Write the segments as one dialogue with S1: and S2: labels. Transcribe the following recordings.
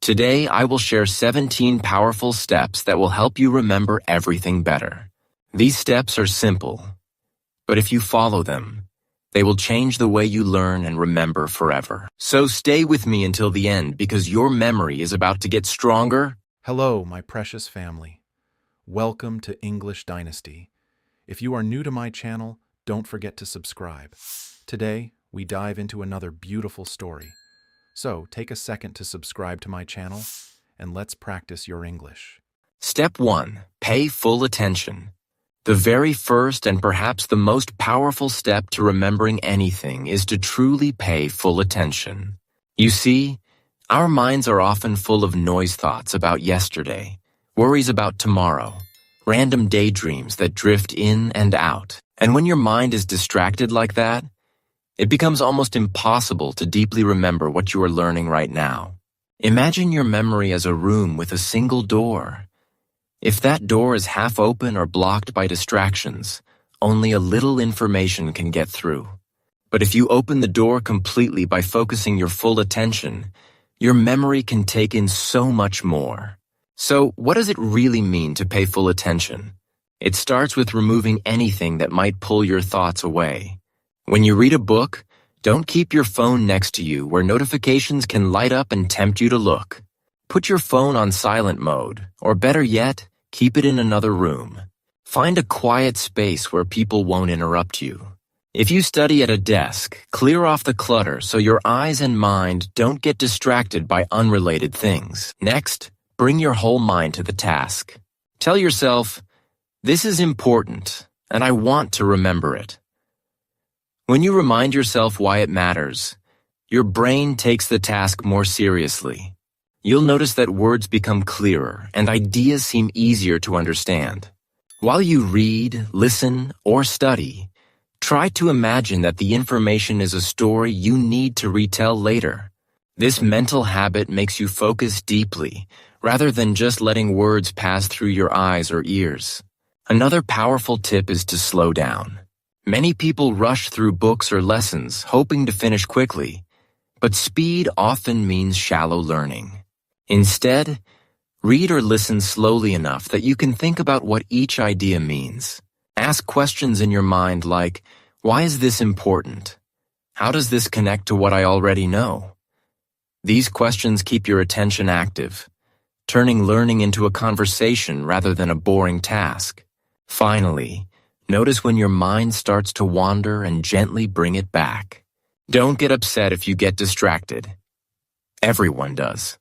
S1: Today, I will share 17 powerful steps that will help you remember everything better. These steps are simple, but if you follow them, they will change the way you learn and remember forever. So stay with me until the end because your memory is about to get stronger.
S2: Hello, my precious family. Welcome to English Dynasty. If you are new to my channel, don't forget to subscribe. Today, we dive into another beautiful story. So, take a second to subscribe to my channel, and let's practice your English.
S1: Step 1. Pay full attention. The very first and perhaps the most powerful step to remembering anything is to truly pay full attention. You see, our minds are often full of noise thoughts about yesterday, worries about tomorrow, random daydreams that drift in and out. And when your mind is distracted like that, it becomes almost impossible to deeply remember what you are learning right now. Imagine your memory as a room with a single door. If that door is half open or blocked by distractions, only a little information can get through. But if you open the door completely by focusing your full attention, your memory can take in so much more. So, what does it really mean to pay full attention? It starts with removing anything that might pull your thoughts away. When you read a book, don't keep your phone next to you where notifications can light up and tempt you to look. Put your phone on silent mode, or better yet, keep it in another room. Find a quiet space where people won't interrupt you. If you study at a desk, clear off the clutter so your eyes and mind don't get distracted by unrelated things. Next, bring your whole mind to the task. Tell yourself, "This is important, and I want to remember it." When you remind yourself why it matters, your brain takes the task more seriously. You'll notice that words become clearer and ideas seem easier to understand. While you read, listen, or study, try to imagine that the information is a story you need to retell later. This mental habit makes you focus deeply, rather than just letting words pass through your eyes or ears. Another powerful tip is to slow down. Many people rush through books or lessons, hoping to finish quickly, but speed often means shallow learning. Instead, read or listen slowly enough that you can think about what each idea means. Ask questions in your mind like, why is this important? How does this connect to what I already know? These questions keep your attention active, turning learning into a conversation rather than a boring task. Finally, notice when your mind starts to wander and gently bring it back. Don't get upset if you get distracted. Everyone does.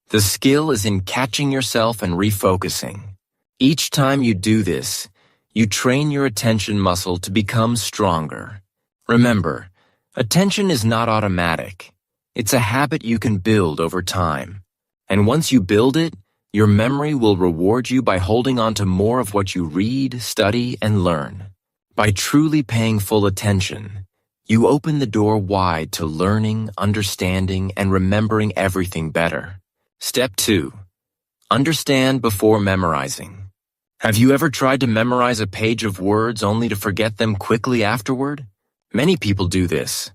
S1: The skill is in catching yourself and refocusing. Each time you do this, you train your attention muscle to become stronger. Remember, attention is not automatic. It's a habit you can build over time. And once you build it, your memory will reward you by holding on to more of what you read, study, and learn. By truly paying full attention, you open the door wide to learning, understanding, and remembering everything better. Step 2. Understand before memorizing. Have you ever tried to memorize a page of words only to forget them quickly afterward? Many people do this.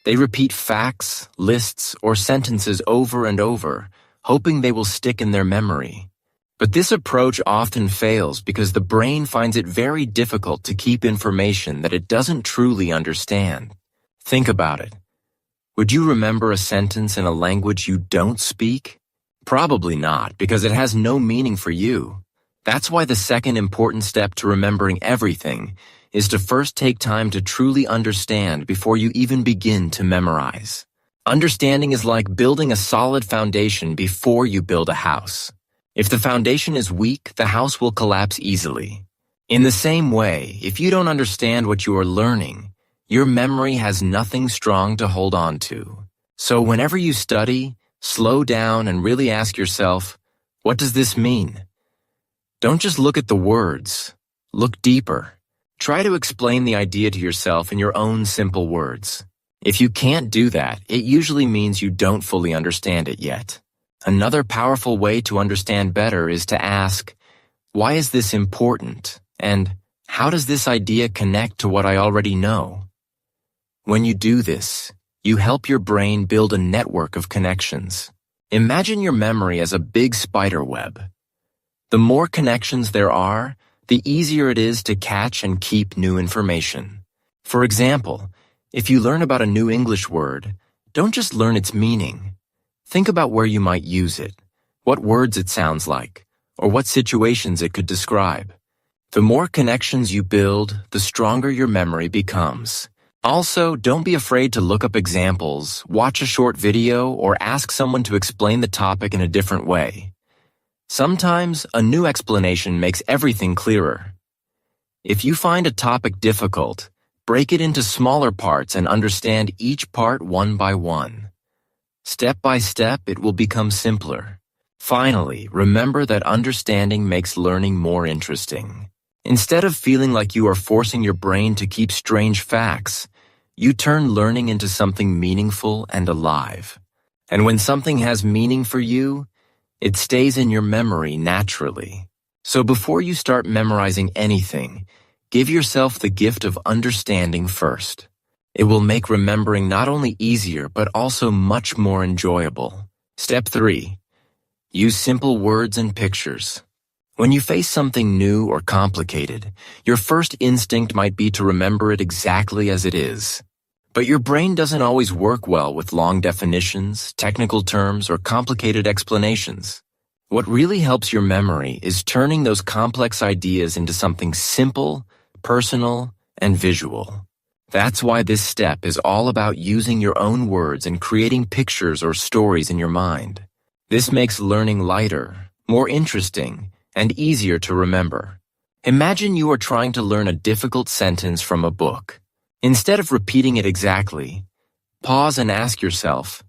S1: They repeat facts, lists, or sentences over and over, hoping they will stick in their memory. But this approach often fails because the brain finds it very difficult to keep information that it doesn't truly understand. Think about it. Would you remember a sentence in a language you don't speak? Probably not, because it has no meaning for you. That's why the second important step to remembering everything is to first take time to truly understand before you even begin to memorize. Understanding is like building a solid foundation before you build a house. If the foundation is weak, the house will collapse easily. In the same way, if you don't understand what you are learning, your memory has nothing strong to hold on to. So whenever you study, slow down and really ask yourself, what does this mean? Don't just look at the words. Look deeper. Try to explain the idea to yourself in your own simple words. If you can't do that, it usually means you don't fully understand it yet. Another powerful way to understand better is to ask, why is this important? And how does this idea connect to what I already know? When you do this, you help your brain build a network of connections. Imagine your memory as a big spider web. The more connections there are, the easier it is to catch and keep new information. For example, if you learn about a new English word, don't just learn its meaning. Think about where you might use it, what words it sounds like, or what situations it could describe. The more connections you build, the stronger your memory becomes. Also, don't be afraid to look up examples, watch a short video, or ask someone to explain the topic in a different way. Sometimes, a new explanation makes everything clearer. If you find a topic difficult, break it into smaller parts and understand each part one by one. Step by step, it will become simpler. Finally, remember that understanding makes learning more interesting. Instead of feeling like you are forcing your brain to keep strange facts, you turn learning into something meaningful and alive. And when something has meaning for you, it stays in your memory naturally. So before you start memorizing anything, give yourself the gift of understanding first. It will make remembering not only easier, but also much more enjoyable. Step 3. Use simple words and pictures. When you face something new or complicated, your first instinct might be to remember it exactly as it is. But your brain doesn't always work well with long definitions, technical terms, or complicated explanations. What really helps your memory is turning those complex ideas into something simple, personal, and visual. That's why this step is all about using your own words and creating pictures or stories in your mind. This makes learning lighter, more interesting, and easier to remember. Imagine you are trying to learn a difficult sentence from a book. Instead of repeating it exactly, pause and ask yourself,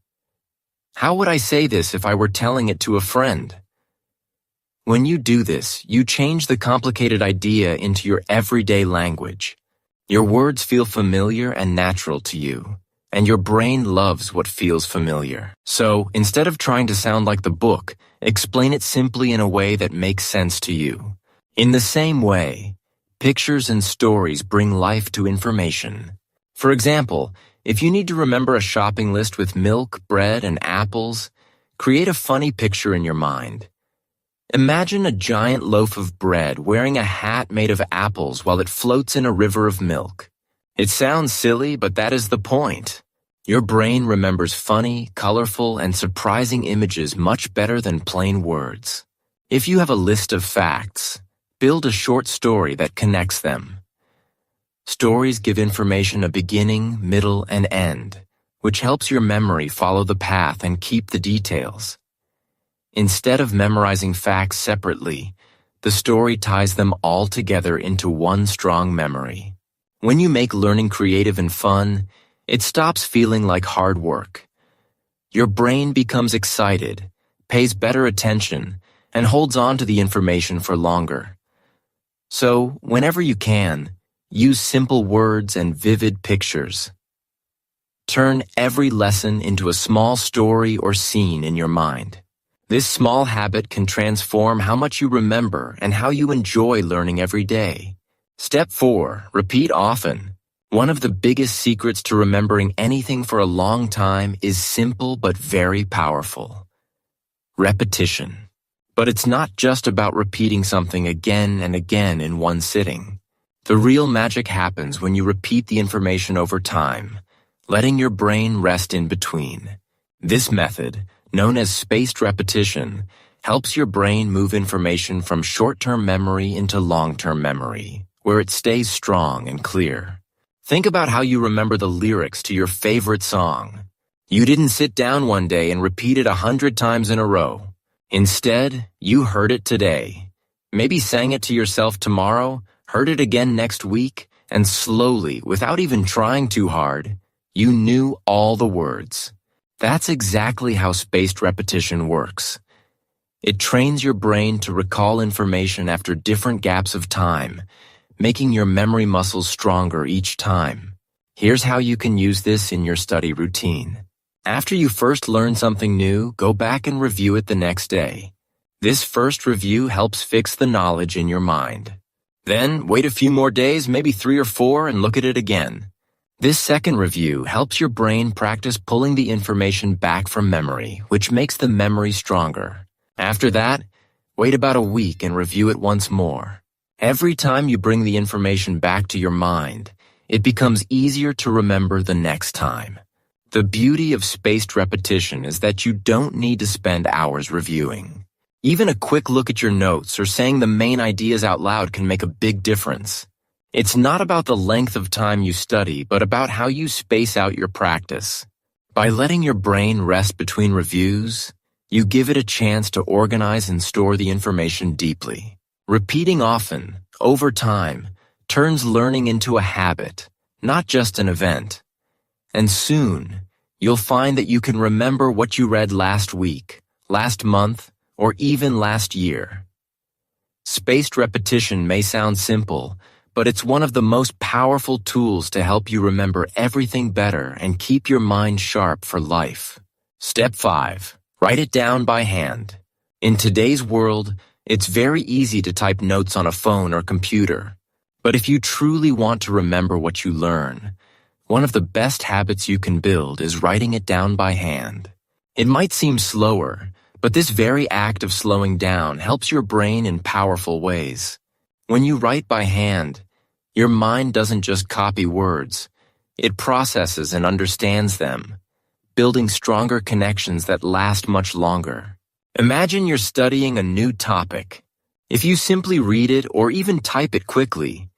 S1: how would I say this if I were telling it to a friend? When you do this, you change the complicated idea into your everyday language. Your words feel familiar and natural to you, and your brain loves what feels familiar. So, instead of trying to sound like the book, explain it simply in a way that makes sense to you. In the same way, pictures and stories bring life to information. For example, if you need to remember a shopping list with milk, bread, and apples, create a funny picture in your mind. Imagine a giant loaf of bread wearing a hat made of apples while it floats in a river of milk. It sounds silly, but that is the point. Your brain remembers funny, colorful, and surprising images much better than plain words. If you have a list of facts, build a short story that connects them. Stories give information a beginning, middle, and end, which helps your memory follow the path and keep the details. Instead of memorizing facts separately, the story ties them all together into one strong memory. When you make learning creative and fun, it stops feeling like hard work. Your brain becomes excited, pays better attention, and holds on to the information for longer. So, whenever you can, use simple words and vivid pictures. Turn every lesson into a small story or scene in your mind. This small habit can transform how much you remember and how you enjoy learning every day. Step 4. Repeat often. One of the biggest secrets to remembering anything for a long time is simple but very powerful. Repetition. But it's not just about repeating something again and again in one sitting. The real magic happens when you repeat the information over time, letting your brain rest in between. This method, known as spaced repetition, helps your brain move information from short-term memory into long-term memory, where it stays strong and clear. Think about how you remember the lyrics to your favorite song. You didn't sit down one day and repeat it 100 times in a row. Instead, you heard it today. Maybe sang it to yourself tomorrow, heard it again next week, and slowly, without even trying too hard, you knew all the words. That's exactly how spaced repetition works. It trains your brain to recall information after different gaps of time, making your memory muscles stronger each time. Here's how you can use this in your study routine. After you first learn something new, go back and review it the next day. This first review helps fix the knowledge in your mind. Then, wait a few more days, maybe 3 or 4, and look at it again. This second review helps your brain practice pulling the information back from memory, which makes the memory stronger. After that, wait about a week and review it once more. Every time you bring the information back to your mind, it becomes easier to remember the next time. The beauty of spaced repetition is that you don't need to spend hours reviewing. Even a quick look at your notes or saying the main ideas out loud can make a big difference. It's not about the length of time you study, but about how you space out your practice. By letting your brain rest between reviews, you give it a chance to organize and store the information deeply. Repeating often, over time, turns learning into a habit, not just an event. And soon, you'll find that you can remember what you read last week, last month, or even last year. Spaced repetition may sound simple, but it's one of the most powerful tools to help you remember everything better and keep your mind sharp for life. Step 5. Write it down by hand. In today's world, it's very easy to type notes on a phone or computer. But if you truly want to remember what you learn, one of the best habits you can build is writing it down by hand. It might seem slower, but this very act of slowing down helps your brain in powerful ways. When you write by hand, your mind doesn't just copy words. It processes and understands them, building stronger connections that last much longer. Imagine you're studying a new topic. If you simply read it or even type it quickly,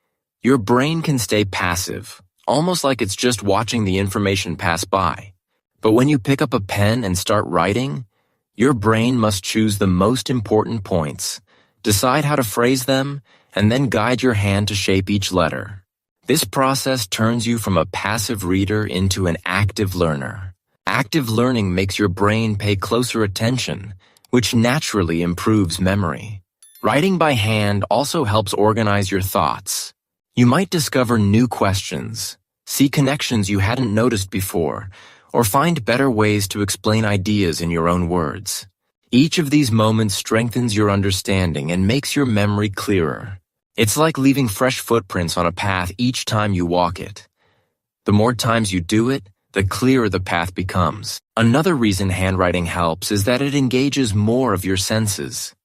S1: your brain can stay passive, almost like it's just watching the information pass by. But when you pick up a pen and start writing, your brain must choose the most important points, decide how to phrase them, and then guide your hand to shape each letter. This process turns you from a passive reader into an active learner. Active learning makes your brain pay closer attention, which naturally improves memory. Writing by hand also helps organize your thoughts. You might discover new questions, see connections you hadn't noticed before, or find better ways to explain ideas in your own words. Each of these moments strengthens your understanding and makes your memory clearer. It's like leaving fresh footprints on a path each time you walk it. The more times you do it, the clearer the path becomes. Another reason handwriting helps is that it engages more of your senses.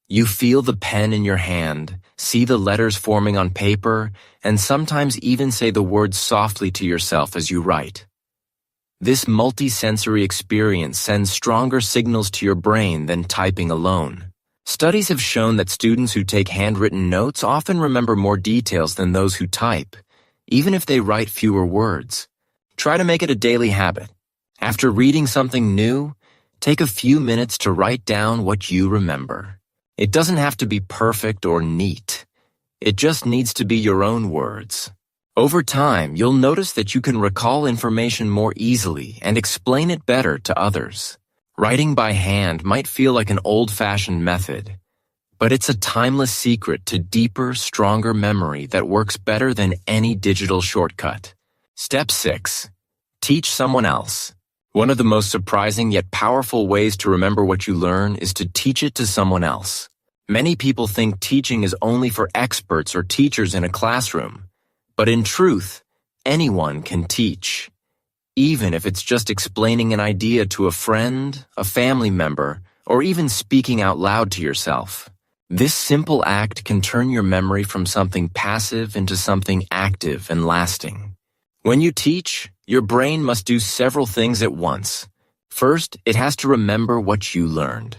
S1: You feel the pen in your hand, see the letters forming on paper, and sometimes even say the words softly to yourself as you write. This multi-sensory experience sends stronger signals to your brain than typing alone. Studies have shown that students who take handwritten notes often remember more details than those who type, even if they write fewer words. Try to make it a daily habit. After reading something new, take a few minutes to write down what you remember. It doesn't have to be perfect or neat. It just needs to be your own words. Over time, you'll notice that you can recall information more easily and explain it better to others. Writing by hand might feel like an old-fashioned method, but it's a timeless secret to deeper, stronger memory that works better than any digital shortcut. Step 6. Teach someone else. One of the most surprising yet powerful ways to remember what you learn is to teach it to someone else. Many people think teaching is only for experts or teachers in a classroom, but in truth, anyone can teach. Even if it's just explaining an idea to a friend, a family member, or even speaking out loud to yourself. This simple act can turn your memory from something passive into something active and lasting. When you teach, your brain must do several things at once. First, it has to remember what you learned.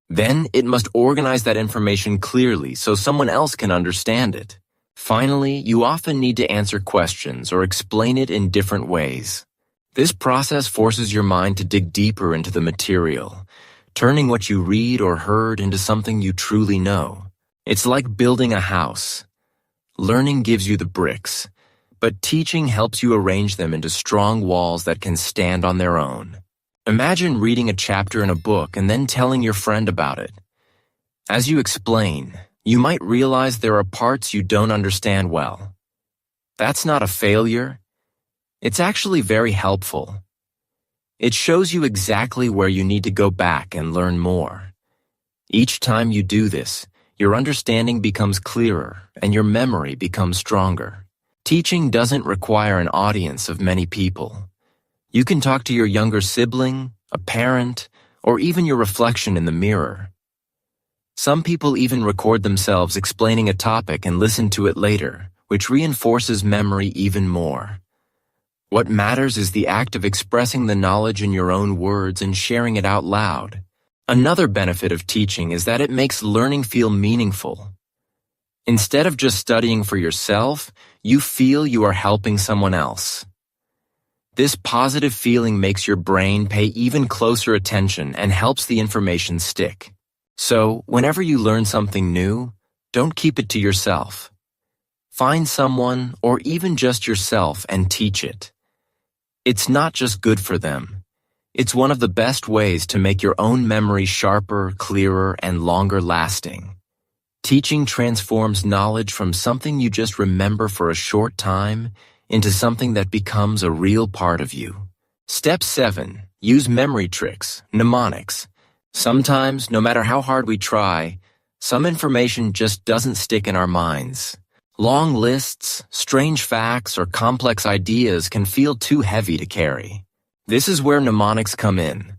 S1: Then, it must organize that information clearly so someone else can understand it. Finally, you often need to answer questions or explain it in different ways. This process forces your mind to dig deeper into the material, turning what you read or heard into something you truly know. It's like building a house. Learning gives you the bricks, but teaching helps you arrange them into strong walls that can stand on their own. Imagine reading a chapter in a book and then telling your friend about it. As you explain, you might realize there are parts you don't understand well. That's not a failure. It's actually very helpful. It shows you exactly where you need to go back and learn more. Each time you do this, your understanding becomes clearer and your memory becomes stronger. Teaching doesn't require an audience of many people. You can talk to your younger sibling, a parent, or even your reflection in the mirror. Some people even record themselves explaining a topic and listen to it later, which reinforces memory even more. What matters is the act of expressing the knowledge in your own words and sharing it out loud. Another benefit of teaching is that it makes learning feel meaningful. Instead of just studying for yourself, you feel you are helping someone else. This positive feeling makes your brain pay even closer attention and helps the information stick. So, whenever you learn something new, don't keep it to yourself. Find someone, or even just yourself, and teach it. It's not just good for them. It's one of the best ways to make your own memory sharper, clearer, and longer lasting. Teaching transforms knowledge from something you just remember for a short time into something that becomes a real part of you. Step 7. Use memory tricks, mnemonics. Sometimes, no matter how hard we try, some information just doesn't stick in our minds. Long lists, strange facts, or complex ideas can feel too heavy to carry. This is where mnemonics come in.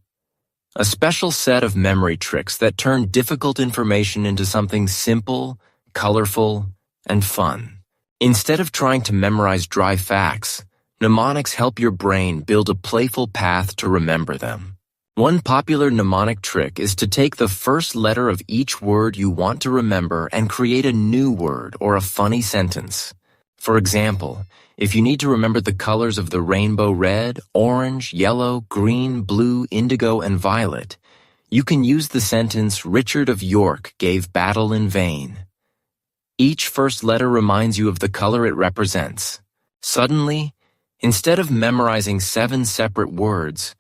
S1: A special set of memory tricks that turn difficult information into something simple, colorful, and fun. Instead of trying to memorize dry facts, mnemonics help your brain build a playful path to remember them. One popular mnemonic trick is to take the first letter of each word you want to remember and create a new word or a funny sentence. For example, if you need to remember the colors of the rainbow red, orange, yellow, green, blue, indigo, and violet, you can use the sentence Richard of York gave battle in vain. Each first letter reminds you of the color it represents. Suddenly, instead of memorizing 7 separate words,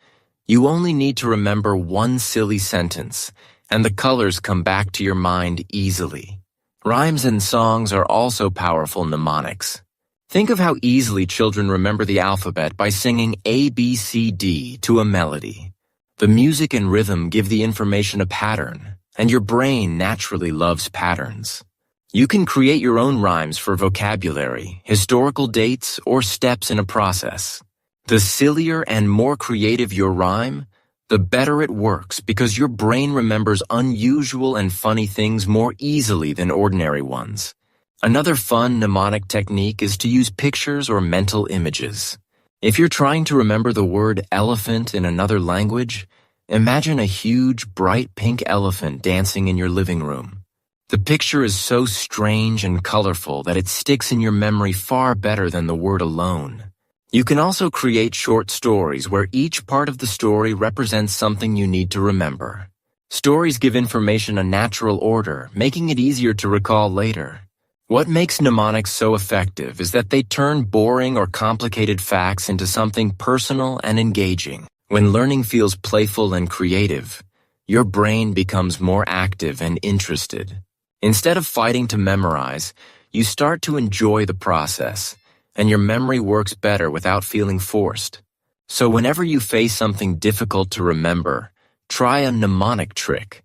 S1: you only need to remember one silly sentence, and the colors come back to your mind easily. Rhymes and songs are also powerful mnemonics. Think of how easily children remember the alphabet by singing A, B, C, D to a melody. The music and rhythm give the information a pattern, and your brain naturally loves patterns. You can create your own rhymes for vocabulary, historical dates, or steps in a process. The sillier and more creative your rhyme, the better it works because your brain remembers unusual and funny things more easily than ordinary ones. Another fun mnemonic technique is to use pictures or mental images. If you're trying to remember the word elephant in another language, imagine a huge, bright pink elephant dancing in your living room. The picture is so strange and colorful that it sticks in your memory far better than the word alone. You can also create short stories where each part of the story represents something you need to remember. Stories give information a natural order, making it easier to recall later. What makes mnemonics so effective is that they turn boring or complicated facts into something personal and engaging. When learning feels playful and creative, your brain becomes more active and interested. Instead of fighting to memorize, you start to enjoy the process, and your memory works better without feeling forced. So whenever you face something difficult to remember, try a mnemonic trick.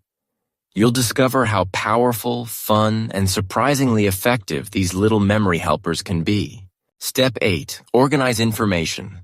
S1: You'll discover how powerful, fun, and surprisingly effective these little memory helpers can be. Step 8. Organize information.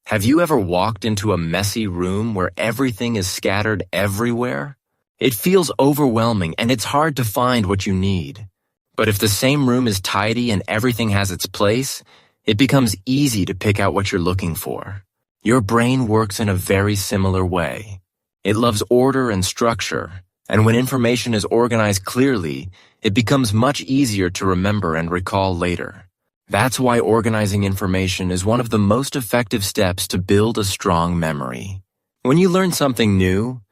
S1: Have you ever walked into a messy room where everything is scattered everywhere? It feels overwhelming and it's hard to find what you need. But if the same room is tidy and everything has its place, it becomes easy to pick out what you're looking for. Your brain works in a very similar way. It loves order and structure, and when information is organized clearly, it becomes much easier to remember and recall later. That's why organizing information is one of the most effective steps to build a strong memory. When you learn something new,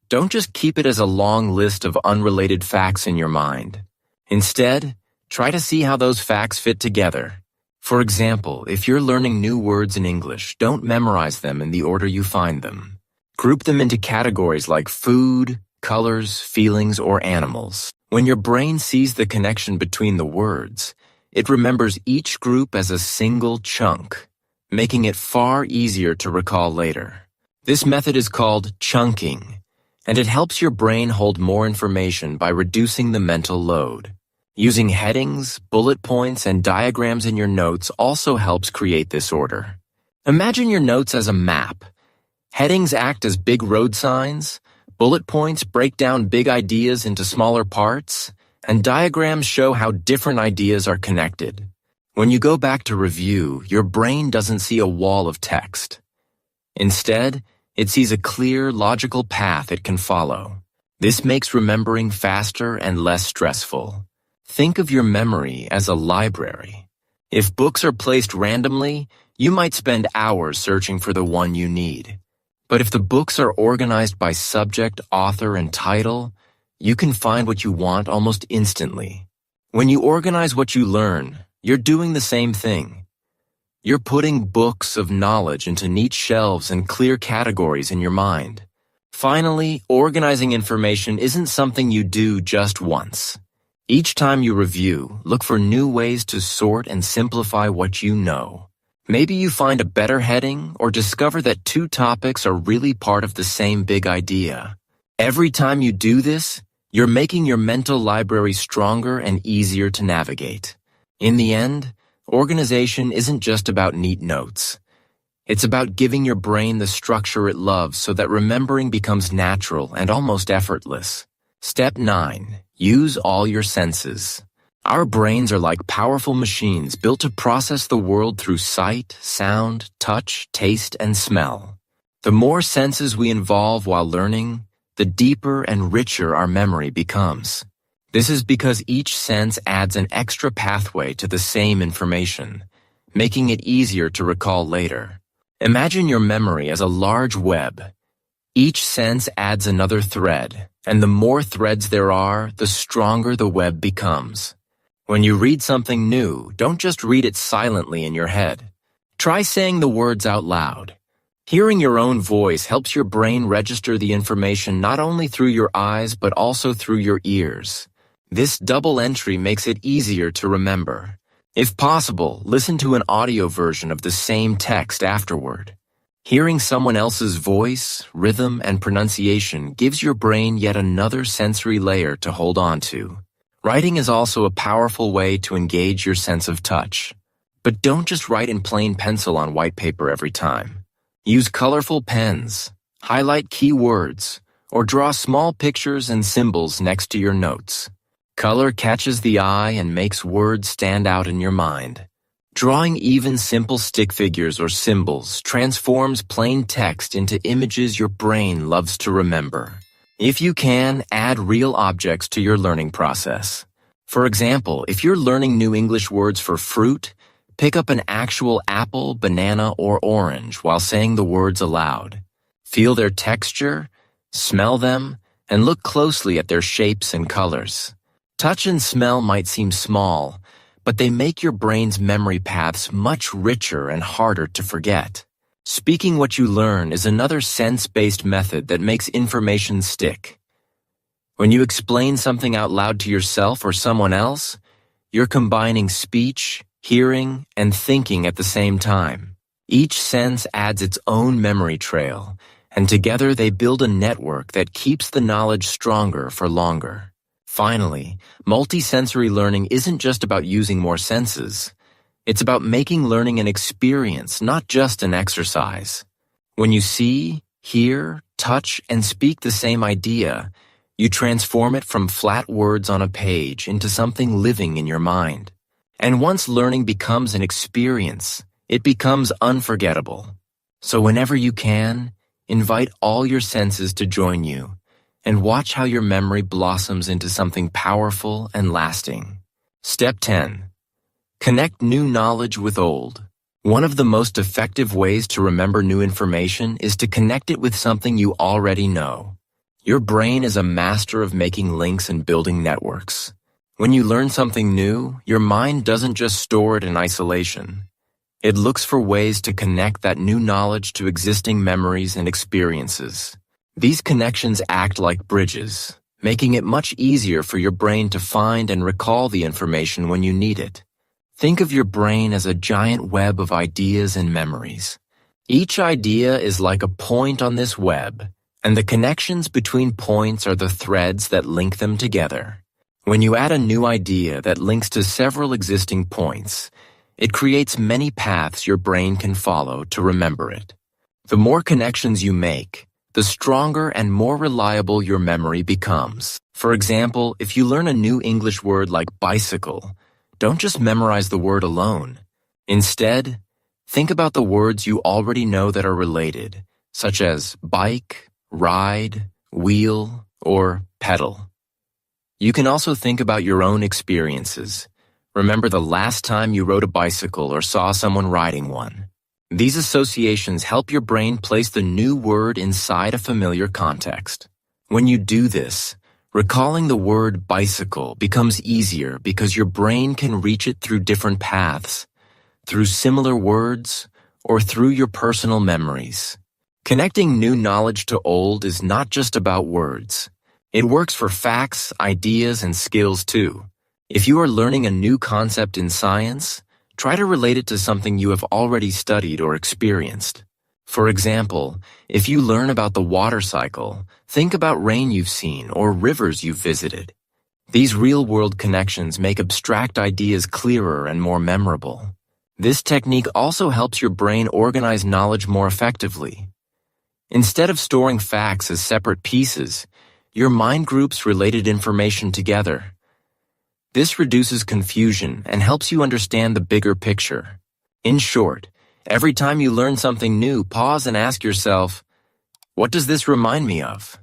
S1: don't just keep it as a long list of unrelated facts in your mind. Instead, try to see how those facts fit together. For example, if you're learning new words in English, don't memorize them in the order you find them. Group them into categories like food, colors, feelings, or animals. When your brain sees the connection between the words, it remembers each group as a single chunk, making it far easier to recall later. This method is called chunking, and it helps your brain hold more information by reducing the mental load. Using headings, bullet points, and diagrams in your notes also helps create this order. Imagine your notes as a map. Headings act as big road signs, bullet points break down big ideas into smaller parts, and diagrams show how different ideas are connected. When you go back to review, your brain doesn't see a wall of text. Instead, it sees a clear, logical path it can follow. This makes remembering faster and less stressful. Think of your memory as a library. If books are placed randomly, you might spend hours searching for the one you need. But if the books are organized by subject, author, and title, you can find what you want almost instantly. When you organize what you learn, you're doing the same thing. You're putting books of knowledge into neat shelves and clear categories in your mind. Finally, organizing information isn't something you do just once. Each time you review, look for new ways to sort and simplify what you know. Maybe you find a better heading or discover that two topics are really part of the same big idea. Every time you do this, you're making your mental library stronger and easier to navigate. In the end, organization isn't just about neat notes. It's about giving your brain the structure it loves so that remembering becomes natural and almost effortless. Step 9. Use all your senses. Our brains are like powerful machines built to process the world through sight, sound, touch, taste, and smell. The more senses we involve while learning, the deeper and richer our memory becomes. This is because each sense adds an extra pathway to the same information, making it easier to recall later. Imagine your memory as a large web. Each sense adds another thread, and the more threads there are, the stronger the web becomes. When you read something new, don't just read it silently in your head. Try saying the words out loud. Hearing your own voice helps your brain register the information not only through your eyes but also through your ears. This double entry makes it easier to remember. If possible, listen to an audio version of the same text afterward. Hearing someone else's voice, rhythm, and pronunciation gives your brain yet another sensory layer to hold on to. Writing is also a powerful way to engage your sense of touch. But don't just write in plain pencil on white paper every time. Use colorful pens, highlight key words, or draw small pictures and symbols next to your notes. Color catches the eye and makes words stand out in your mind. Drawing even simple stick figures or symbols transforms plain text into images your brain loves to remember. If you can, add real objects to your learning process. For example, if you're learning new English words for fruit, pick up an actual apple, banana, or orange while saying the words aloud. Feel their texture, smell them, and look closely at their shapes and colors. Touch and smell might seem small, but they make your brain's memory paths much richer and harder to forget. Speaking what you learn is another sense-based method that makes information stick. When you explain something out loud to yourself or someone else, you're combining speech, hearing, and thinking at the same time. Each sense adds its own memory trail, and together they build a network that keeps the knowledge stronger for longer. Finally, multisensory learning isn't just about using more senses. It's about making learning an experience, not just an exercise. When you see, hear, touch, and speak the same idea, you transform it from flat words on a page into something living in your mind. And once learning becomes an experience, it becomes unforgettable. So whenever you can, invite all your senses to join you, and watch how your memory blossoms into something powerful and lasting. Step 10. Connect new knowledge with old. One of the most effective ways to remember new information is to connect it with something you already know. Your brain is a master of making links and building networks. When you learn something new, your mind doesn't just store it in isolation. It looks for ways to connect that new knowledge to existing memories and experiences. These connections act like bridges, making it much easier for your brain to find and recall the information when you need it. Think of your brain as a giant web of ideas and memories. Each idea is like a point on this web, and the connections between points are the threads that link them together. When you add a new idea that links to several existing points, it creates many paths your brain can follow to remember it. The more connections you make, the stronger and more reliable your memory becomes. For example, if you learn a new English word like bicycle, don't just memorize the word alone. Instead, think about the words you already know that are related, such as bike, ride, wheel, or pedal. You can also think about your own experiences. Remember the last time you rode a bicycle or saw someone riding one. These associations help your brain place the new word inside a familiar context. When you do this, recalling the word bicycle becomes easier because your brain can reach it through different paths, through similar words, or through your personal memories. Connecting new knowledge to old is not just about words. It works for facts, ideas, and skills too. If you are learning a new concept in science, try to relate it to something you have already studied or experienced. For example, if you learn about the water cycle, think about rain you've seen or rivers you've visited. These real-world connections make abstract ideas clearer and more memorable. This technique also helps your brain organize knowledge more effectively. Instead of storing facts as separate pieces, your mind groups related information together. This reduces confusion and helps you understand the bigger picture. In short, every time you learn something new, pause and ask yourself, what does this remind me of?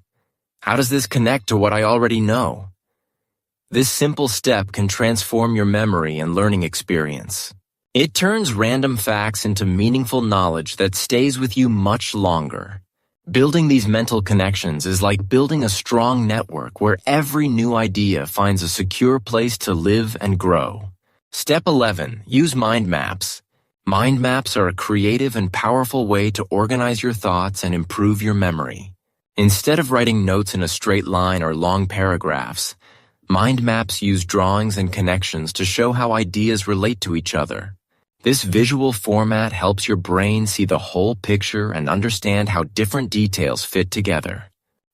S1: How does this connect to what I already know? This simple step can transform your memory and learning experience. It turns random facts into meaningful knowledge that stays with you much longer. Building these mental connections is like building a strong network where every new idea finds a secure place to live and grow. Step 11. Use mind maps. Mind maps are a creative and powerful way to organize your thoughts and improve your memory. Instead of writing notes in a straight line or long paragraphs, mind maps use drawings and connections to show how ideas relate to each other. This visual format helps your brain see the whole picture and understand how different details fit together.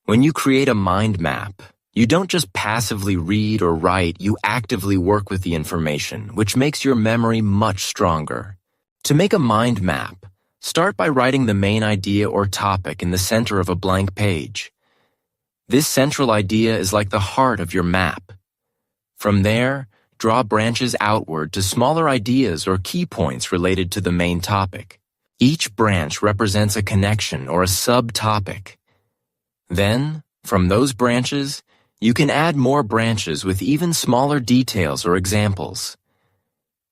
S1: When you create a mind map, you don't just passively read or write, you actively work with the information, which makes your memory much stronger. To make a mind map, start by writing the main idea or topic in the center of a blank page. This central idea is like the heart of your map. From there, draw branches outward to smaller ideas or key points related to the main topic. Each branch represents a connection or a subtopic. Then, from those branches, you can add more branches with even smaller details or examples.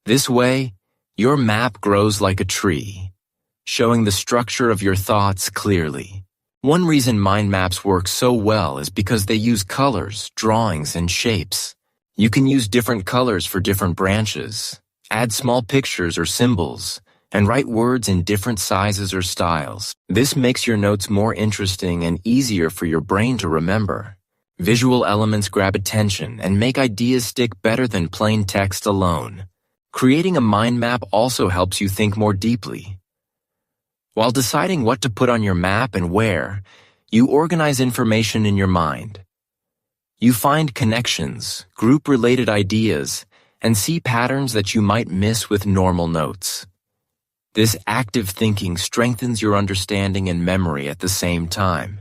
S1: This way, your map grows like a tree, showing the structure of your thoughts clearly. One reason mind maps work so well is because they use colors, drawings, and shapes. You can use different colors for different branches, add small pictures or symbols, and write words in different sizes or styles. This makes your notes more interesting and easier for your brain to remember. Visual elements grab attention and make ideas stick better than plain text alone. Creating a mind map also helps you think more deeply. While deciding what to put on your map and where, you organize information in your mind. You find connections, group-related ideas, and see patterns that you might miss with normal notes. This active thinking strengthens your understanding and memory at the same time.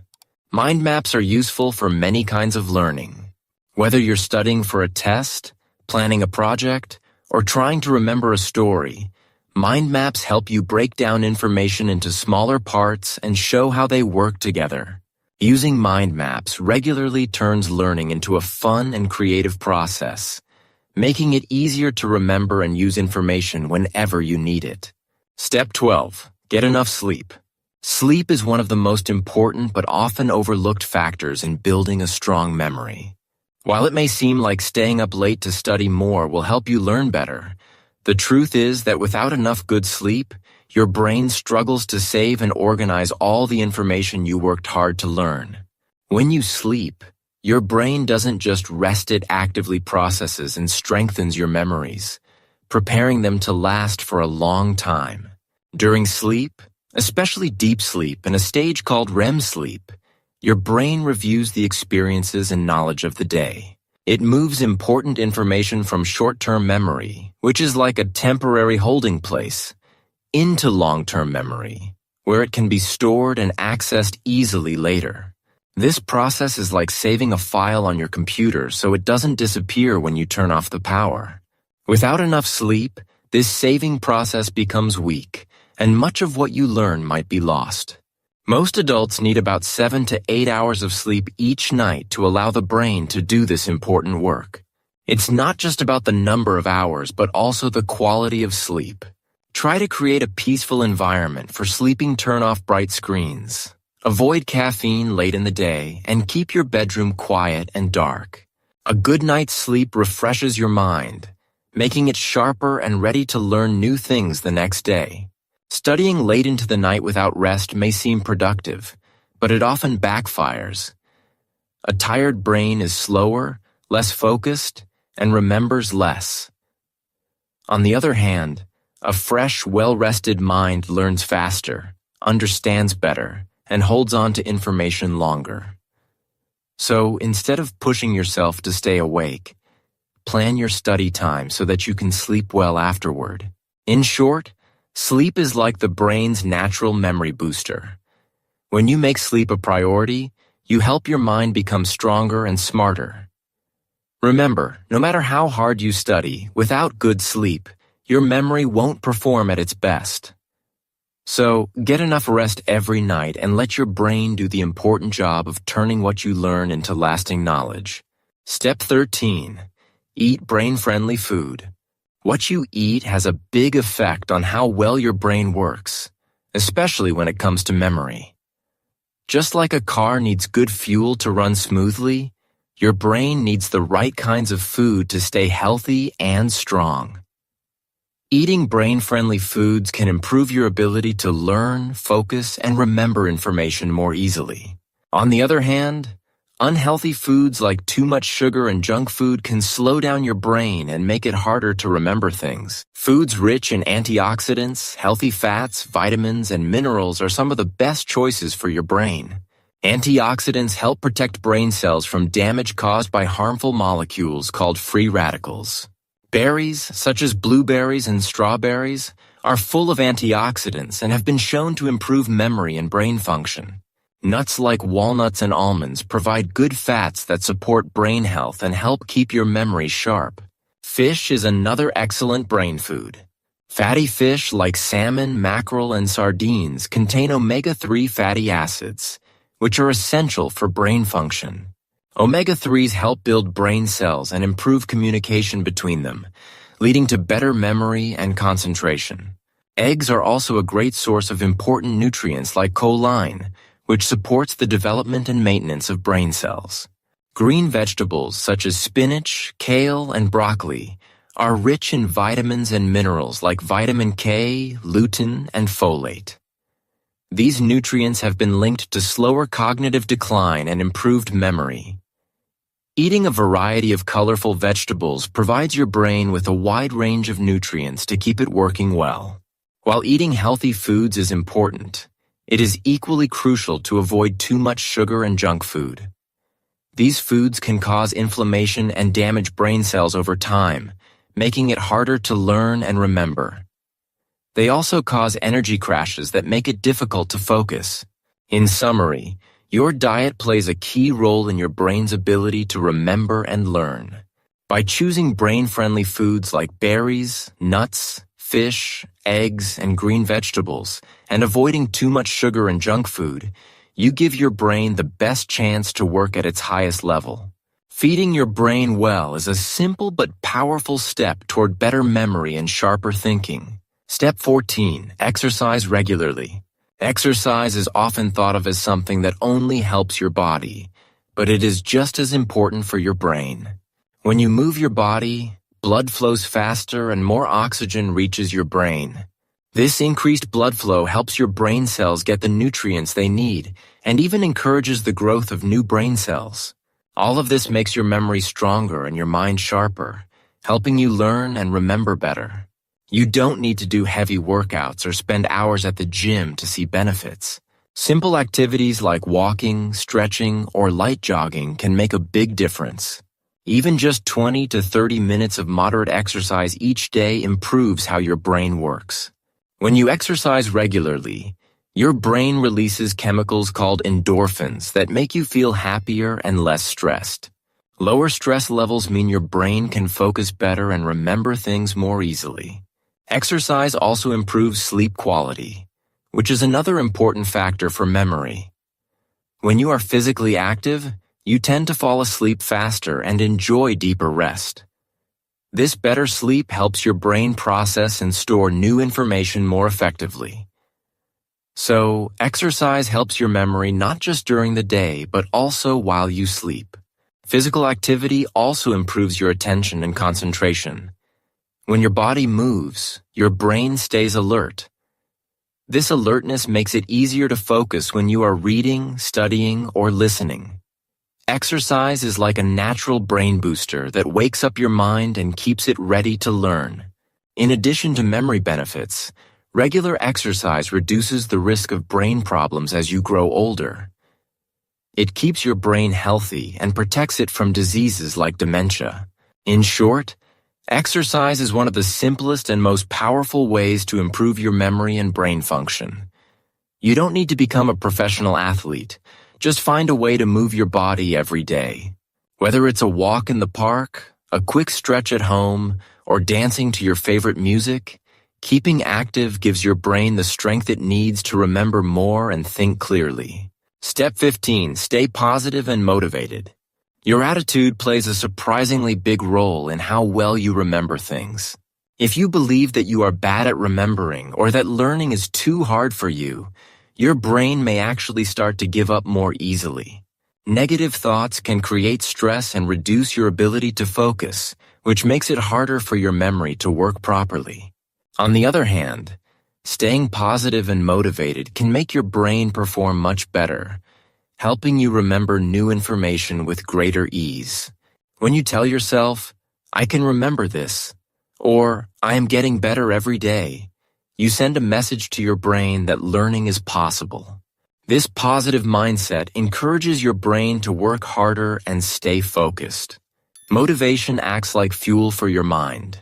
S1: Mind maps are useful for many kinds of learning. Whether you're studying for a test, planning a project, or trying to remember a story, mind maps help you break down information into smaller parts and show how they work together. Using mind maps regularly turns learning into a fun and creative process, making it easier to remember and use information whenever you need it. Step 12. Get enough sleep. Sleep is one of the most important but often overlooked factors in building a strong memory. While it may seem like staying up late to study more will help you learn better, the truth is that without enough good sleep, your brain struggles to save and organize all the information you worked hard to learn. When you sleep, your brain doesn't just rest, it actively processes and strengthens your memories, preparing them to last for a long time. During sleep, especially deep sleep and a stage called REM sleep, your brain reviews the experiences and knowledge of the day. It moves important information from short-term memory, which is like a temporary holding place, into long-term memory, where it can be stored and accessed easily later. This process is like saving a file on your computer so it doesn't disappear when you turn off the power. Without enough sleep, this saving process becomes weak, and much of what you learn might be lost. Most adults need about 7 to 8 hours of sleep each night to allow the brain to do this important work. It's not just about the number of hours, but also the quality of sleep. Try to create a peaceful environment for sleeping. Turn off bright screens. Avoid caffeine late in the day, and keep your bedroom quiet and dark. A good night's sleep refreshes your mind, making it sharper and ready to learn new things the next day. Studying late into the night without rest may seem productive, but it often backfires. A tired brain is slower, less focused, and remembers less. On the other hand, a fresh, well-rested mind learns faster, understands better, and holds on to information longer. So, instead of pushing yourself to stay awake, plan your study time so that you can sleep well afterward. In short, sleep is like the brain's natural memory booster. When you make sleep a priority, you help your mind become stronger and smarter. Remember, no matter how hard you study, without good sleep, your memory won't perform at its best. So, get enough rest every night and let your brain do the important job of turning what you learn into lasting knowledge. Step 13. Eat brain-friendly food. What you eat has a big effect on how well your brain works, especially when it comes to memory. Just like a car needs good fuel to run smoothly, your brain needs the right kinds of food to stay healthy and strong. Eating brain-friendly foods can improve your ability to learn, focus, and remember information more easily. On the other hand, unhealthy foods like too much sugar and junk food can slow down your brain and make it harder to remember things. Foods rich in antioxidants, healthy fats, vitamins, and minerals are some of the best choices for your brain. Antioxidants help protect brain cells from damage caused by harmful molecules called free radicals. Berries, such as blueberries and strawberries, are full of antioxidants and have been shown to improve memory and brain function. Nuts like walnuts and almonds provide good fats that support brain health and help keep your memory sharp. Fish is another excellent brain food. Fatty fish like salmon, mackerel, and sardines contain omega-3 fatty acids, which are essential for brain function. Omega-3s help build brain cells and improve communication between them, leading to better memory and concentration. Eggs are also a great source of important nutrients like choline, which supports the development and maintenance of brain cells. Green vegetables such as spinach, kale, and broccoli are rich in vitamins and minerals like vitamin K, lutein, and folate. These nutrients have been linked to slower cognitive decline and improved memory. Eating a variety of colorful vegetables provides your brain with a wide range of nutrients to keep it working well. While eating healthy foods is important, it is equally crucial to avoid too much sugar and junk food. These foods can cause inflammation and damage brain cells over time, making it harder to learn and remember. They also cause energy crashes that make it difficult to focus. In summary, your diet plays a key role in your brain's ability to remember and learn. By choosing brain-friendly foods like berries, nuts, fish, eggs, and green vegetables, and avoiding too much sugar and junk food, you give your brain the best chance to work at its highest level. Feeding your brain well is a simple but powerful step toward better memory and sharper thinking. Step 14. Exercise regularly. Exercise is often thought of as something that only helps your body, but it is just as important for your brain. When you move your body, blood flows faster and more oxygen reaches your brain. This increased blood flow helps your brain cells get the nutrients they need and even encourages the growth of new brain cells. All of this makes your memory stronger and your mind sharper, helping you learn and remember better. You don't need to do heavy workouts or spend hours at the gym to see benefits. Simple activities like walking, stretching, or light jogging can make a big difference. Even just 20 to 30 minutes of moderate exercise each day improves how your brain works. When you exercise regularly, your brain releases chemicals called endorphins that make you feel happier and less stressed. Lower stress levels mean your brain can focus better and remember things more easily. Exercise also improves sleep quality, which is another important factor for memory. When you are physically active, you tend to fall asleep faster and enjoy deeper rest. This better sleep helps your brain process and store new information more effectively. So, exercise helps your memory not just during the day, but also while you sleep. Physical activity also improves your attention and concentration. When your body moves, your brain stays alert. This alertness makes it easier to focus when you are reading, studying, or listening. Exercise is like a natural brain booster that wakes up your mind and keeps it ready to learn. In addition to memory benefits, regular exercise reduces the risk of brain problems as you grow older. It keeps your brain healthy and protects it from diseases like dementia. In short, exercise is one of the simplest and most powerful ways to improve your memory and brain function. You don't need to become a professional athlete. Just find a way to move your body every day. Whether it's a walk in the park, a quick stretch at home, or dancing to your favorite music, keeping active gives your brain the strength it needs to remember more and think clearly. Step 15. Stay positive and motivated. Your attitude plays a surprisingly big role in how well you remember things. If you believe that you are bad at remembering or that learning is too hard for you, your brain may actually start to give up more easily. Negative thoughts can create stress and reduce your ability to focus, which makes it harder for your memory to work properly. On the other hand, staying positive and motivated can make your brain perform much better, helping you remember new information with greater ease. When you tell yourself, "I can remember this," or "I am getting better every day," you send a message to your brain that learning is possible. This positive mindset encourages your brain to work harder and stay focused. Motivation acts like fuel for your mind.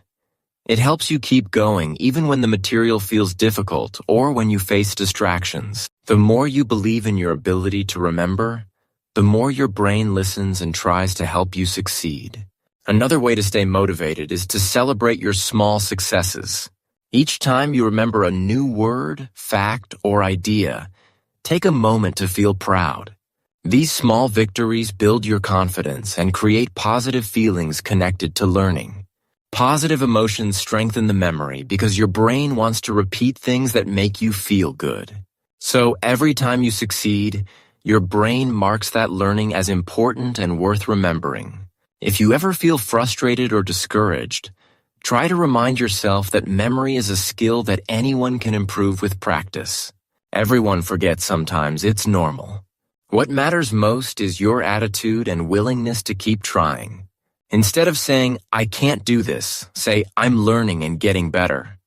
S1: It helps you keep going even when the material feels difficult or when you face distractions. The more you believe in your ability to remember, the more your brain listens and tries to help you succeed. Another way to stay motivated is to celebrate your small successes. Each time you remember a new word, fact, or idea, take a moment to feel proud. These small victories build your confidence and create positive feelings connected to learning. Positive emotions strengthen the memory because your brain wants to repeat things that make you feel good. So every time you succeed, your brain marks that learning as important and worth remembering. If you ever feel frustrated or discouraged, try to remind yourself that memory is a skill that anyone can improve with practice. Everyone forgets sometimes, it's normal. What matters most is your attitude and willingness to keep trying. Instead of saying, "I can't do this," say, "I'm learning and getting better."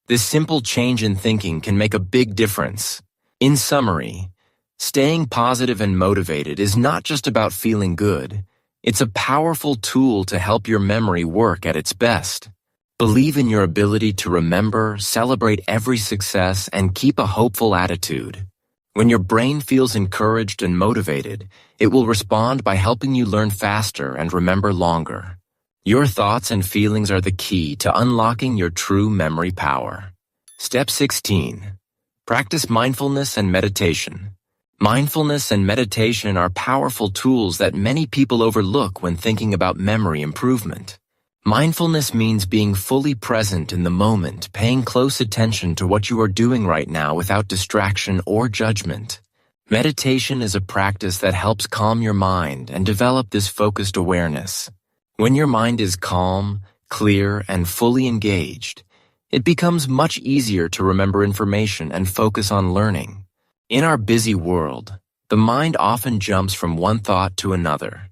S1: This simple change in thinking can make a big difference. In summary, staying positive and motivated is not just about feeling good. It's a powerful tool to help your memory work at its best. Believe in your ability to remember, celebrate every success, and keep a hopeful attitude. When your brain feels encouraged and motivated, it will respond by helping you learn faster and remember longer. Your thoughts and feelings are the key to unlocking your true memory power. Step 16. Practice mindfulness and meditation. Mindfulness and meditation are powerful tools that many people overlook when thinking about memory improvement. Mindfulness means being fully present in the moment, paying close attention to what you are doing right now without distraction or judgment. Meditation is a practice that helps calm your mind and develop this focused awareness. When your mind is calm, clear, and fully engaged, it becomes much easier to remember information and focus on learning. In our busy world, the mind often jumps from one thought to another.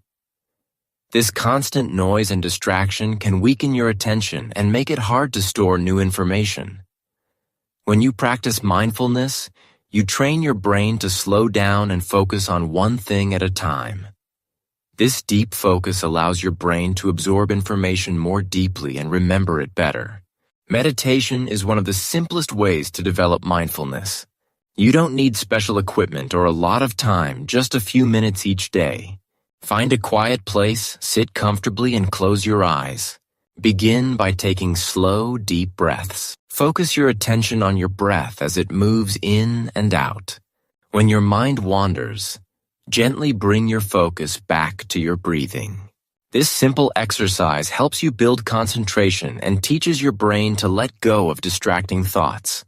S1: This constant noise and distraction can weaken your attention and make it hard to store new information. When you practice mindfulness, you train your brain to slow down and focus on one thing at a time. This deep focus allows your brain to absorb information more deeply and remember it better. Meditation is one of the simplest ways to develop mindfulness. You don't need special equipment or a lot of time, just a few minutes each day. Find a quiet place, sit comfortably, and close your eyes. Begin by taking slow, deep breaths. Focus your attention on your breath as it moves in and out. When your mind wanders, gently bring your focus back to your breathing. This simple exercise helps you build concentration and teaches your brain to let go of distracting thoughts.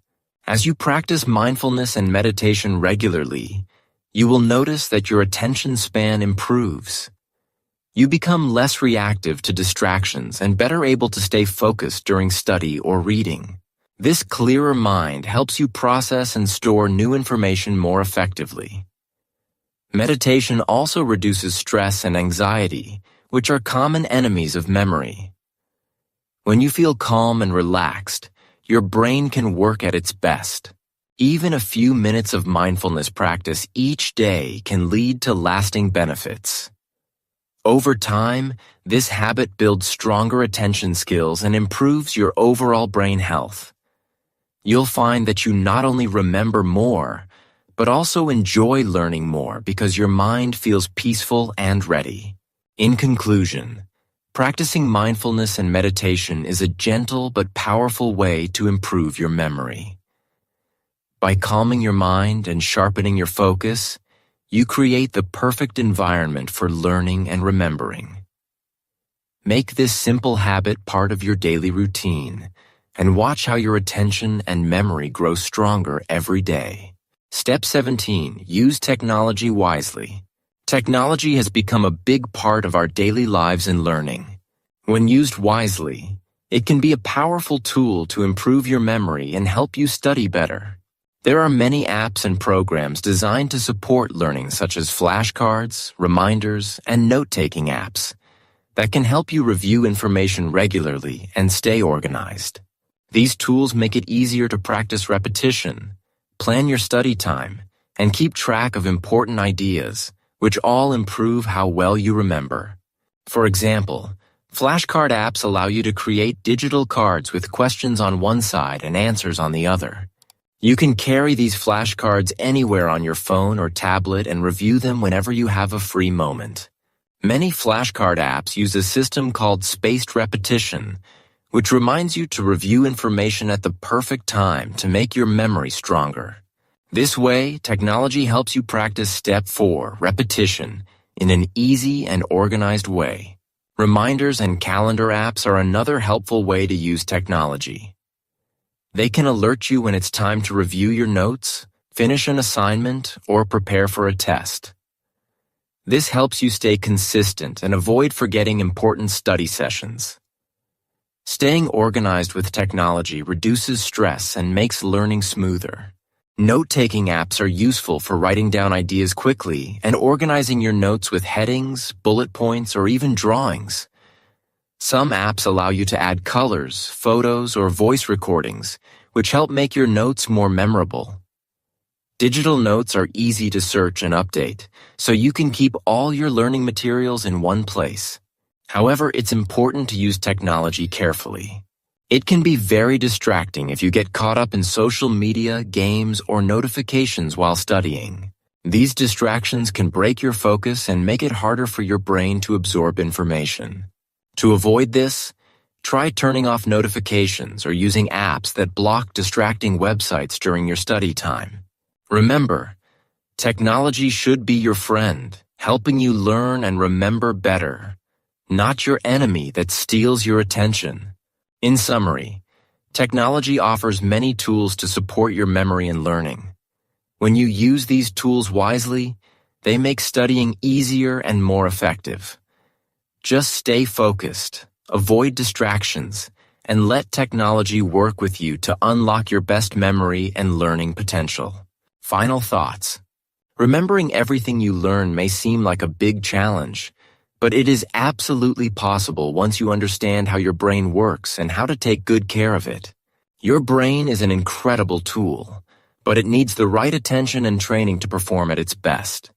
S1: As you practice mindfulness and meditation regularly, you will notice that your attention span improves. You become less reactive to distractions and better able to stay focused during study or reading. This clearer mind helps you process and store new information more effectively. Meditation also reduces stress and anxiety, which are common enemies of memory. When you feel calm and relaxed, your brain can work at its best. Even a few minutes of mindfulness practice each day can lead to lasting benefits. Over time, this habit builds stronger attention skills and improves your overall brain health. You'll find that you not only remember more, but also enjoy learning more because your mind feels peaceful and ready. In conclusion, practicing mindfulness and meditation is a gentle but powerful way to improve your memory. By calming your mind and sharpening your focus, you create the perfect environment for learning and remembering. Make this simple habit part of your daily routine, and watch how your attention and memory grow stronger every day. Step 17. Use technology wisely. Technology has become a big part of our daily lives and learning. When used wisely, it can be a powerful tool to improve your memory and help you study better. There are many apps and programs designed to support learning, such as flashcards, reminders, and note-taking apps that can help you review information regularly and stay organized. These tools make it easier to practice repetition, plan your study time, and keep track of important ideas, which all improve how well you remember. For example, flashcard apps allow you to create digital cards with questions on one side and answers on the other. You can carry these flashcards anywhere on your phone or tablet and review them whenever you have a free moment. Many flashcard apps use a system called spaced repetition, which reminds you to review information at the perfect time to make your memory stronger. This way, technology helps you practice step 4, repetition, in an easy and organized way. Reminders and calendar apps are another helpful way to use technology. They can alert you when it's time to review your notes, finish an assignment, or prepare for a test. This helps you stay consistent and avoid forgetting important study sessions. Staying organized with technology reduces stress and makes learning smoother. Note-taking apps are useful for writing down ideas quickly and organizing your notes with headings, bullet points, or even drawings. Some apps allow you to add colors, photos, or voice recordings, which help make your notes more memorable. Digital notes are easy to search and update, so you can keep all your learning materials in one place. However, it's important to use technology carefully. It can be very distracting if you get caught up in social media, games, or notifications while studying. These distractions can break your focus and make it harder for your brain to absorb information. To avoid this, try turning off notifications or using apps that block distracting websites during your study time. Remember, technology should be your friend, helping you learn and remember better, not your enemy that steals your attention. In summary, technology offers many tools to support your memory and learning. When you use these tools wisely, they make studying easier and more effective. Just stay focused, avoid distractions, and let technology work with you to unlock your best memory and learning potential. Final thoughts. Remembering everything you learn may seem like a big challenge, but it is absolutely possible once you understand how your brain works and how to take good care of it. Your brain is an incredible tool, but it needs the right attention and training to perform at its best.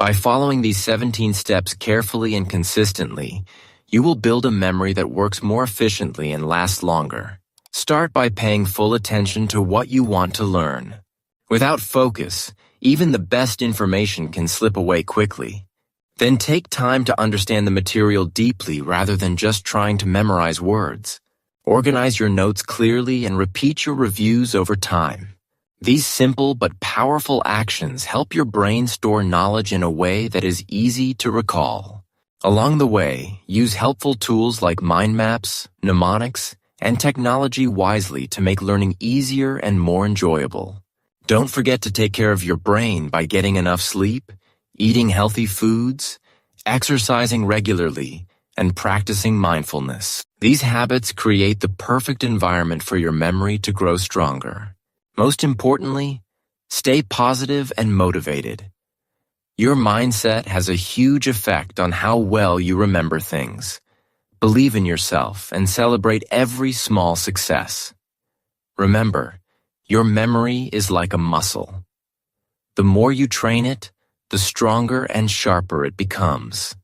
S1: By following these 17 steps carefully and consistently, you will build a memory that works more efficiently and lasts longer. Start by paying full attention to what you want to learn. Without focus, even the best information can slip away quickly. Then take time to understand the material deeply rather than just trying to memorize words. Organize your notes clearly and repeat your reviews over time. These simple but powerful actions help your brain store knowledge in a way that is easy to recall. Along the way, use helpful tools like mind maps, mnemonics, and technology wisely to make learning easier and more enjoyable. Don't forget to take care of your brain by getting enough sleep, eating healthy foods, exercising regularly, and practicing mindfulness. These habits create the perfect environment for your memory to grow stronger. Most importantly, stay positive and motivated. Your mindset has a huge effect on how well you remember things. Believe in yourself and celebrate every small success. Remember, your memory is like a muscle. The more you train it, the stronger and sharper it becomes.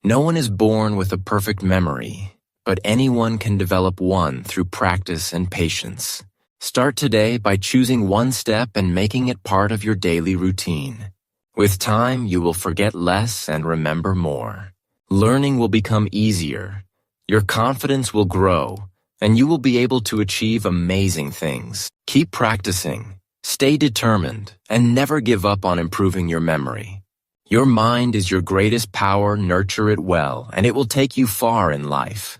S1: No one is born with a perfect memory, but anyone can develop one through practice and patience. Start today by choosing one step and making it part of your daily routine. With time, you will forget less and remember more. Learning will become easier. Your confidence will grow, and you will be able to achieve amazing things. Keep practicing, stay determined, and never give up on improving your memory. Your mind is your greatest power. Nurture it well, and it will take you far in life.